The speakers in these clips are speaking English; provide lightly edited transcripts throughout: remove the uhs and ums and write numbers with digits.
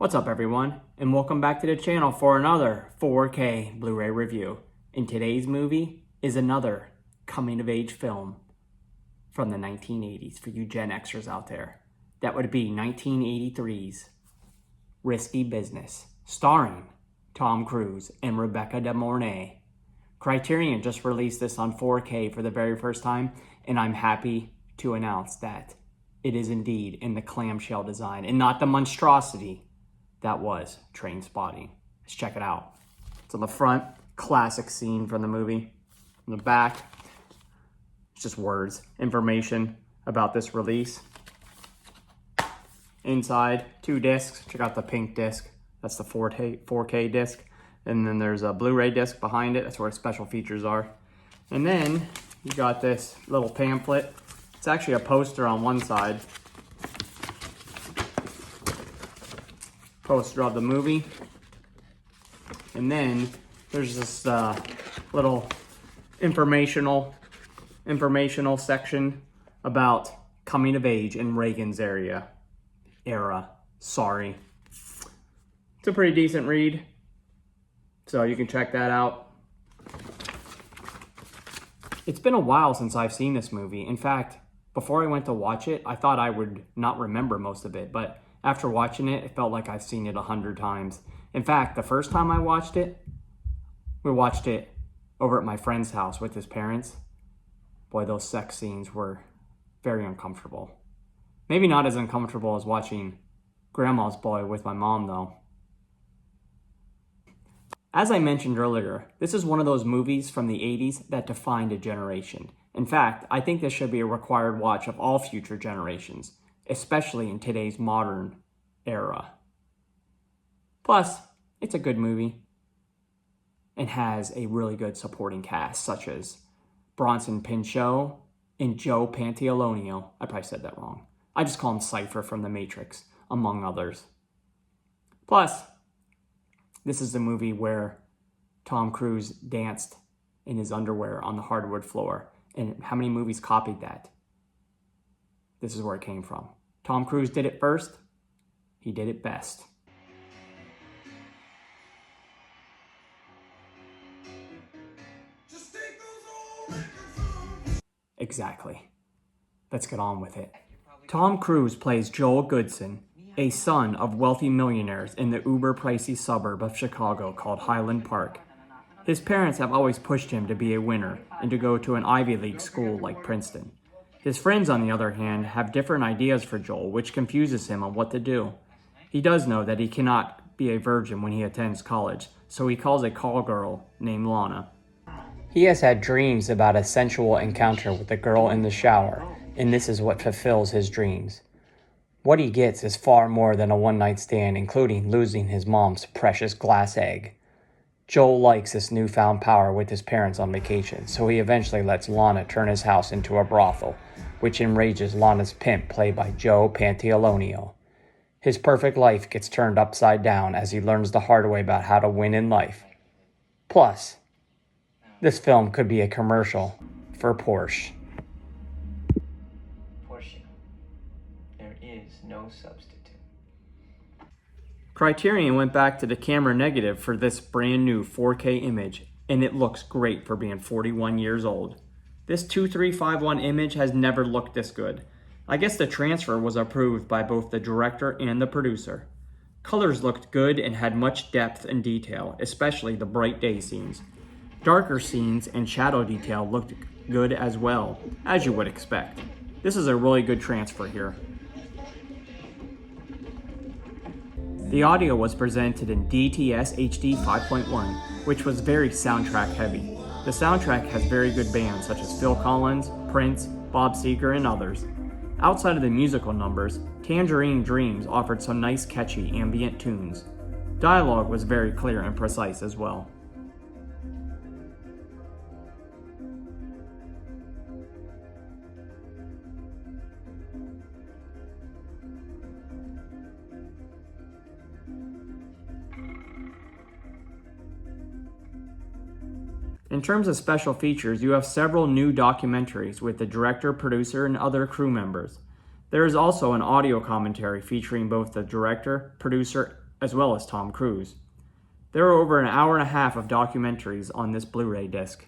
What's up everyone, and welcome back to the channel for another 4K Blu-ray review. And today's movie is another coming-of-age film from the 1980s for you Gen Xers out there. That would be 1983's Risky Business, starring Tom Cruise and Rebecca De Mornay. Criterion just released this on 4K for the very first time, and I'm happy to announce that it is indeed in the clamshell design and not the monstrosity that was Trainspotting. Let's check it out. It's on the front, classic scene from the movie. On the back, it's just words, information about this release. Inside, 2 discs. Check out the pink disc. That's the 4K disc. And then there's a Blu-ray disc behind it. That's where special features are. And then you got this little pamphlet. It's actually a poster on one side. Poster of the movie. And then there's this little informational section about coming of age in Reagan's era. Sorry. It's a pretty decent read, so you can check that out. It's been a while since I've seen this movie. In fact, before I went to watch it, I thought I would not remember most of it, but after watching it, it felt like I've seen it 100 times. In fact, the first time I watched it, we watched it over at my friend's house with his parents. Boy, those sex scenes were very uncomfortable. Maybe not as uncomfortable as watching Grandma's Boy with my mom, though. As I mentioned earlier, this is one of those movies from the 80s that defined a generation. In fact, I think this should be a required watch of all future generations, especially in today's modern era. Plus, it's a good movie and has a really good supporting cast, such as Bronson Pinchot and Joe Pantoliano. I probably said that wrong. I just call him Cypher from The Matrix, among others. Plus, this is the movie where Tom Cruise danced in his underwear on the hardwood floor. And how many movies copied that? This is where it came from. Tom Cruise did it first. He did it best. Exactly. Let's get on with it. Tom Cruise plays Joel Goodson, a son of wealthy millionaires in the uber-pricey suburb of Chicago called Highland Park. His parents have always pushed him to be a winner and to go to an Ivy League school like Princeton. His friends, on the other hand, have different ideas for Joel, which confuses him on what to do. He does know that he cannot be a virgin when he attends college, so he calls a call girl named Lana. He has had dreams about a sensual encounter with a girl in the shower, and this is what fulfills his dreams. What he gets is far more than a one-night stand, including losing his mom's precious glass egg. Joel likes this newfound power with his parents on vacation, so he eventually lets Lana turn his house into a brothel, which enrages Lana's pimp, played by Joe Pantoliano. His perfect life gets turned upside down as he learns the hard way about how to win in life. Plus, this film could be a commercial for Porsche. Porsche. There is no substitute. Criterion went back to the camera negative for this brand new 4K image, and it looks great for being 41 years old. This 2351 image has never looked this good. I guess the transfer was approved by both the director and the producer. Colors looked good and had much depth and detail, especially the bright day scenes. Darker scenes and shadow detail looked good as well, as you would expect. This is a really good transfer here. The audio was presented in DTS HD 5.1, which was very soundtrack heavy. The soundtrack has very good bands such as Phil Collins, Prince, Bob Seger, and others. Outside of the musical numbers, Tangerine Dreams offered some nice catchy ambient tunes. Dialogue was very clear and precise as well. In terms of special features, you have several new documentaries with the director, producer, and other crew members. There is also an audio commentary featuring both the director, producer, as well as Tom Cruise. There are over an hour and a half of documentaries on this Blu-ray disc.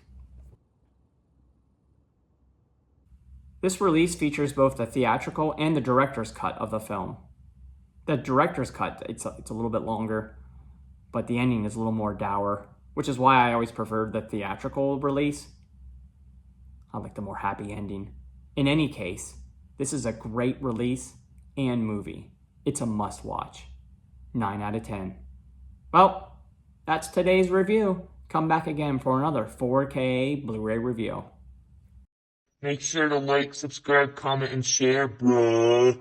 This release features both the theatrical and the director's cut of the film. The director's cut, it's a little bit longer, but the ending is a little more dour, which is why I always preferred the theatrical release. I like the more happy ending. In any case, this is a great release and movie. It's a must-watch. 9 out of 10. Well, that's today's review. Come back again for another 4K Blu-ray review. Make sure to like, subscribe, comment, and share, bruh.